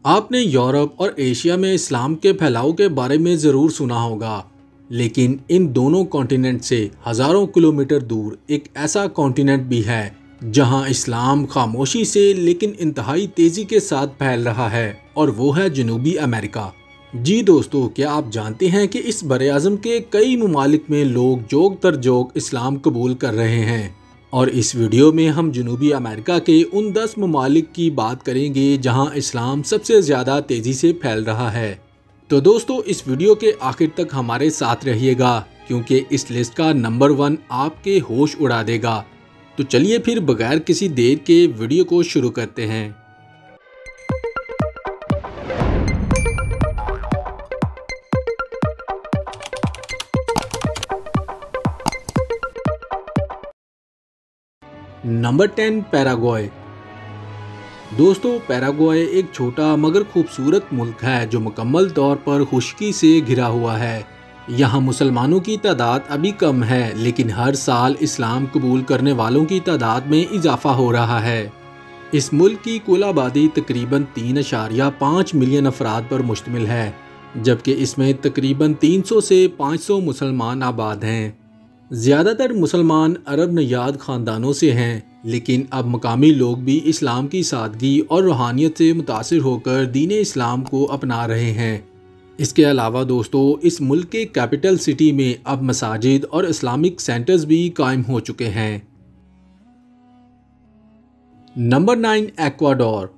आपने यूरोप और एशिया में इस्लाम के फैलाव के बारे में ज़रूर सुना होगा, लेकिन इन दोनों कॉन्टिनेंट से हज़ारों किलोमीटर दूर एक ऐसा कॉन्टिनेंट भी है जहां इस्लाम खामोशी से लेकिन इंतहाई तेज़ी के साथ फैल रहा है, और वो है जनूबी अमेरिका। जी दोस्तों, क्या आप जानते हैं कि इस बरे-आज़म के कई ममालिक में लोग जोग तर जोग इस्लाम कबूल कर रहे हैं। और इस वीडियो में हम जनूबी अमेरिका के उन 10 ममालिक की बात करेंगे जहां इस्लाम सबसे ज़्यादा तेज़ी से फैल रहा है। तो दोस्तों, इस वीडियो के आखिर तक हमारे साथ रहिएगा, क्योंकि इस लिस्ट का नंबर 1 आपके होश उड़ा देगा। तो चलिए फिर बगैर किसी देर के वीडियो को शुरू करते हैं। Number 10, Paraguay. दोस्तों, पैराग्वे एक छोटा मगर खूबसूरत मुल्क है जो मुकम्मल तौर पर खुशकी से घिरा हुआ है। यहाँ मुसलमानों की तादाद अभी कम है, लेकिन हर साल इस्लाम कबूल करने वालों की तादाद में इजाफा हो रहा है। इस मुल्क की कुल आबादी तकरीबन 3.5 मिलियन अफराद पर मुश्तमिल है, जबकि इसमें तकरीबन 300 से 500 मुसलमान आबाद हैं। ज़्यादातर मुसलमान अरब नयाद ख़ानदानों से हैं, लेकिन अब मकामी लोग भी इस्लाम की सादगी और रूहानियत से मुतासिर होकर दीन इस्लाम को अपना रहे हैं। इसके अलावा दोस्तों, इस मुल्क के कैपिटल सिटी में अब मसाजिद और इस्लामिक सेंटर्स भी कायम हो चुके हैं। Number 9, Ecuador.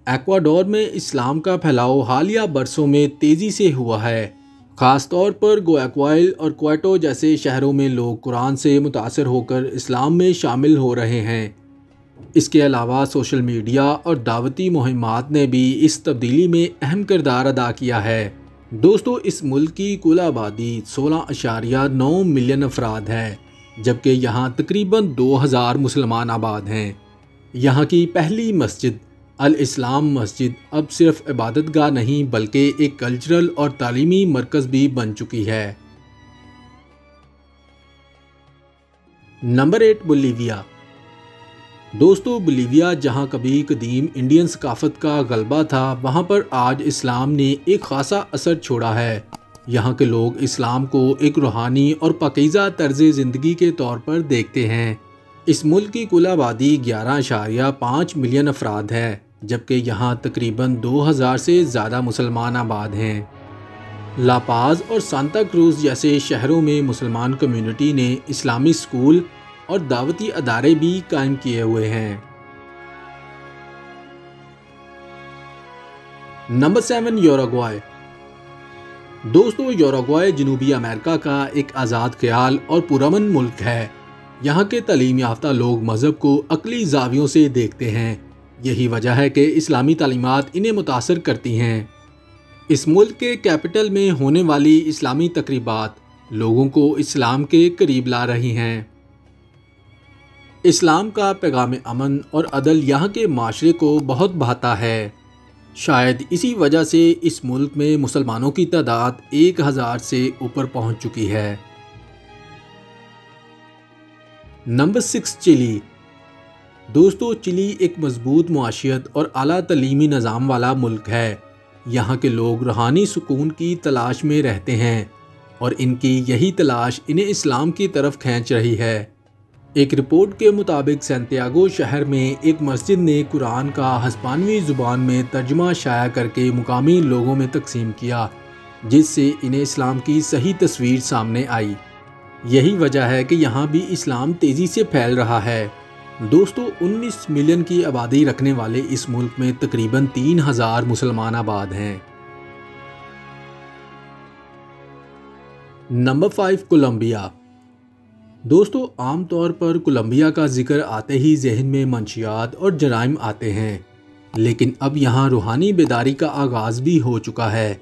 एक्वाडोर में इस्लाम का फैलाव हालिया बरसों में तेज़ी से हुआ है। ख़ास तौर पर गुआयाक्विल और क्वेटो जैसे शहरों में लोग कुरान से मुतासर होकर इस्लाम में शामिल हो रहे हैं। इसके अलावा सोशल मीडिया और दावती मुहिमात ने भी इस तब्दीली में अहम किरदार अदा किया है। दोस्तों, इस मुल्क की कुल आबादी 16.9 मिलियन अफराद है, जबकि यहाँ तकरीबन 2000 मुसलमान आबाद हैं। यहाँ की पहली मस्जिद अल इस्लाम मस्जिद अब सिर्फ इबादतगाह नहीं बल्कि एक कल्चरल और तालीमी मरकज़ भी बन चुकी है। Number 8, Bolivia. दोस्तों, बोलीविया जहां कभी कदीम इंडियन सकाफत का गलबा था, वहां पर आज इस्लाम ने एक खासा असर छोड़ा है। यहां के लोग इस्लाम को एक रूहानी और पाकीज़ा तर्ज ज़िंदगी के तौर पर देखते हैं। इस मुल्क की कुल आबादी 11.5 मिलियन अफराद है, जबकि यहाँ तकरीबन 2000 से ज़्यादा मुसलमान आबाद हैं। लापाज और सांता क्रूज जैसे शहरों में मुसलमान कम्युनिटी ने इस्लामी स्कूल और दावती अदारे भी कायम किए हुए हैं। नंबर 7, यूरुग्वे। दोस्तों, यूरुग्वे जनूबी अमेरिका का एक आज़ाद ख्याल और पुरअमन मुल्क है। यहाँ के तालीम याफ्ता लोग मज़हब को अक़ली ज़ावियों से देखते हैं। यही वजह है कि इस्लामी तालीमात इन्हें मुतासर करती हैं। इस मुल्क के कैपिटल में होने वाली इस्लामी तकरीबात लोगों को इस्लाम के करीब ला रही हैं। इस्लाम का पैगाम अमन और अदल यहाँ के माशरे को बहुत भाता है। शायद इसी वजह से इस मुल्क में मुसलमानों की तादाद 1000 से ऊपर पहुँच चुकी है। Number 6, chilli. दोस्तों, चिली एक मजबूत मुआशियत और आला तलीमी निज़ाम वाला मुल्क है। यहाँ के लोग रूहानी सुकून की तलाश में रहते हैं, और इनकी यही तलाश इन्हें इस्लाम की तरफ खींच रही है। एक रिपोर्ट के मुताबिक सैंटियागो शहर में एक मस्जिद ने कुरान का हस्पानवी ज़ुबान में तर्जुमा शाया करके मुकामी लोगों में तकसीम किया, जिससे इन्हें इस्लाम की सही तस्वीर सामने आई। यही वजह है कि यहाँ भी इस्लाम तेज़ी से फैल रहा है। दोस्तों, 19 मिलियन की आबादी रखने वाले इस मुल्क में तकरीबन 3000 मुसलमान आबाद हैं। Number 5, Colombia. दोस्तों, आमतौर पर कोलंबिया का जिक्र आते ही जहन में मंशियात और जराइम आते हैं, लेकिन अब यहाँ रूहानी बेदारी का आगाज़ भी हो चुका है।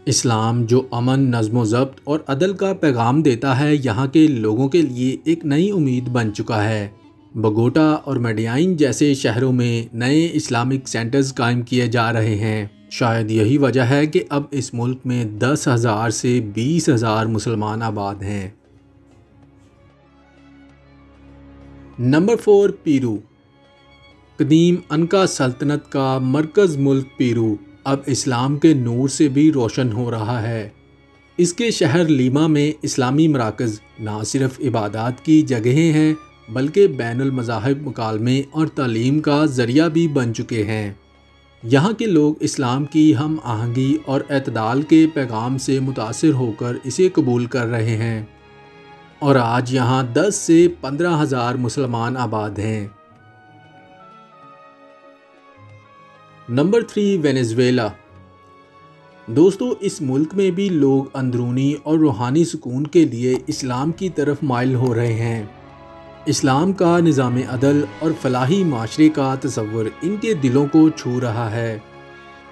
इस्लाम जो अमन, नज़्म ज़ब्त और अदल का पैगाम देता है, यहाँ के लोगों के लिए एक नई उम्मीद बन चुका है। बगोटा और मेडियाइन जैसे शहरों में नए इस्लामिक सेंटर्स कायम किए जा रहे हैं। शायद यही वजह है कि अब इस मुल्क में 10,000 से 20,000 मुसलमान आबाद हैं। Number 4, Peru. कदीम अनका सल्तनत का मरकज़ मुल्क पेरू अब इस्लाम के नूर से भी रोशन हो रहा है। इसके शहर लीमा में इस्लामी मराकज़ ना सिर्फ इबादत की जगहें हैं बल्कि बैनुल मज़ाहिब मुकालमे और तालीम का ज़रिया भी बन चुके हैं। यहाँ के लोग इस्लाम की हम आहंगी और एतदाल के पैगाम से मुतासिर होकर इसे कबूल कर रहे हैं और आज यहाँ 10 से 15 हज़ार मुसलमान आबाद हैं। Number 3 Venezuela. दोस्तों, इस मुल्क में भी लोग अंदरूनी और रूहानी सुकून के लिए इस्लाम की तरफ माइल हो रहे हैं। इस्लाम का निज़ाम अदल और फलाही माशरे का तसव्वुर इनके दिलों को छू रहा है।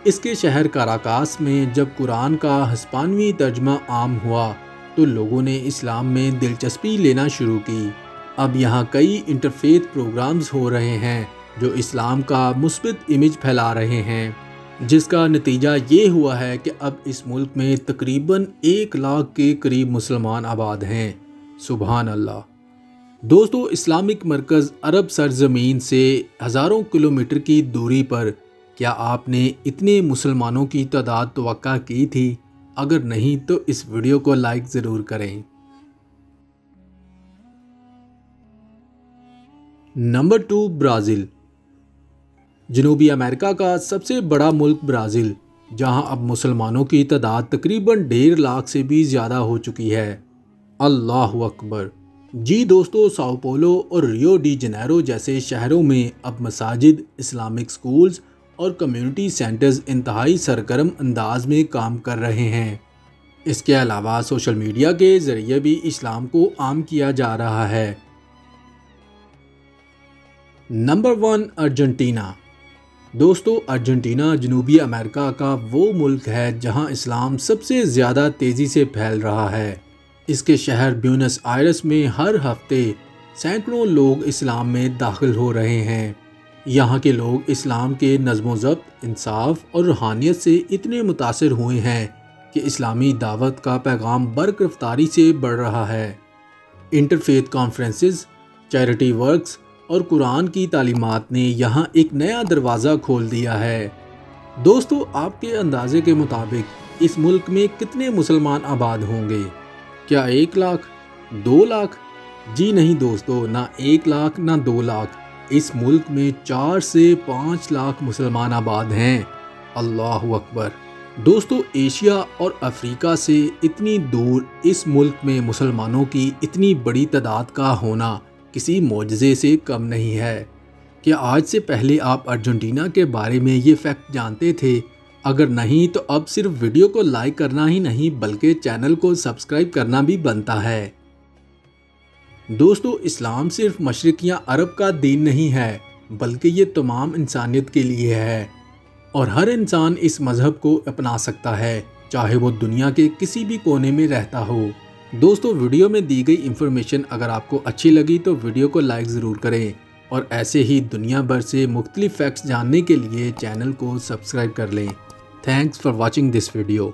इसके शहर काराकास में जब कुरान का हिस्पानवी तर्जमा आम हुआ तो लोगों ने इस्लाम में दिलचस्पी लेना शुरू की। अब यहाँ कई इंटरफेथ प्रोग्राम्स हो रहे हैं जो इस्लाम का मुस्बित इमेज फैला रहे हैं, जिसका नतीजा ये हुआ है कि अब इस मुल्क में तकरीबन 1 लाख के करीब मुसलमान आबाद हैं। सुभान अल्लाह। दोस्तों, इस्लामिक मरकज़ अरब सरजमीन से हज़ारों किलोमीटर की दूरी पर क्या आपने इतने मुसलमानों की तादाद तवक्का की थी? अगर नहीं तो इस वीडियो को लाइक ज़रूर करें। Number 2 Brazil. जनूबी अमेरिका का सबसे बड़ा मुल्क ब्राज़ील, जहां अब मुसलमानों की तादाद तकरीबन 1.5 लाख से भी ज़्यादा हो चुकी है। अल्लाहु अकबर। जी दोस्तों, साओ पोलो और रियो डी जनेरो जैसे शहरों में अब मसाजिद, इस्लामिक स्कूल्स और कम्युनिटी सेंटर्स इंतहाई सरगर्म अंदाज में काम कर रहे हैं। इसके अलावा सोशल मीडिया के ज़रिए भी इस्लाम को आम किया जा रहा है। Number 1 Argentina. दोस्तों, अर्जेंटीना जनूबी अमेरिका का वो मुल्क है जहां इस्लाम सबसे ज़्यादा तेज़ी से फैल रहा है। इसके शहर ब्यूनस आयर्स में हर हफ्ते सैकड़ों लोग इस्लाम में दाखिल हो रहे हैं। यहाँ के लोग इस्लाम के नज़्म ज़ब्त, इंसाफ और रूहानियत से इतने मुतासिर हुए हैं कि इस्लामी दावत का पैगाम बरक़्रफ़्तारी से बढ़ रहा है। इंटरफेथ कॉन्फ्रेंसेस, चैरिटी वर्क्स और कुरान की तालीमात ने यहाँ एक नया दरवाज़ा खोल दिया है। दोस्तों, आपके अंदाजे के मुताबिक इस मुल्क में कितने मुसलमान आबाद होंगे? क्या 1 लाख, 2 लाख? जी नहीं दोस्तों, ना 1 लाख ना 2 लाख। इस मुल्क में 4 से 5 लाख मुसलमान आबाद हैं। अल्लाहु अकबर। दोस्तों, एशिया और अफ्रीका से इतनी दूर इस मुल्क में मुसलमानों की इतनी बड़ी तादाद का होना किसी मोजज़े से कम नहीं है। क्या आज से पहले आप अर्जेंटीना के बारे में ये फैक्ट जानते थे? अगर नहीं तो अब सिर्फ वीडियो को लाइक करना ही नहीं बल्कि चैनल को सब्सक्राइब करना भी बनता है। दोस्तों, इस्लाम सिर्फ मशरिक़ या अरब का दीन नहीं है बल्कि ये तमाम इंसानियत के लिए है और हर इंसान इस मज़हब को अपना सकता है, चाहे वो दुनिया के किसी भी कोने में रहता हो। दोस्तों, वीडियो में दी गई इन्फॉर्मेशन अगर आपको अच्छी लगी तो वीडियो को लाइक ज़रूर करें और ऐसे ही दुनिया भर से मुख्तलिफ फैक्ट्स जानने के लिए चैनल को सब्सक्राइब कर लें। Thanks for watching this video.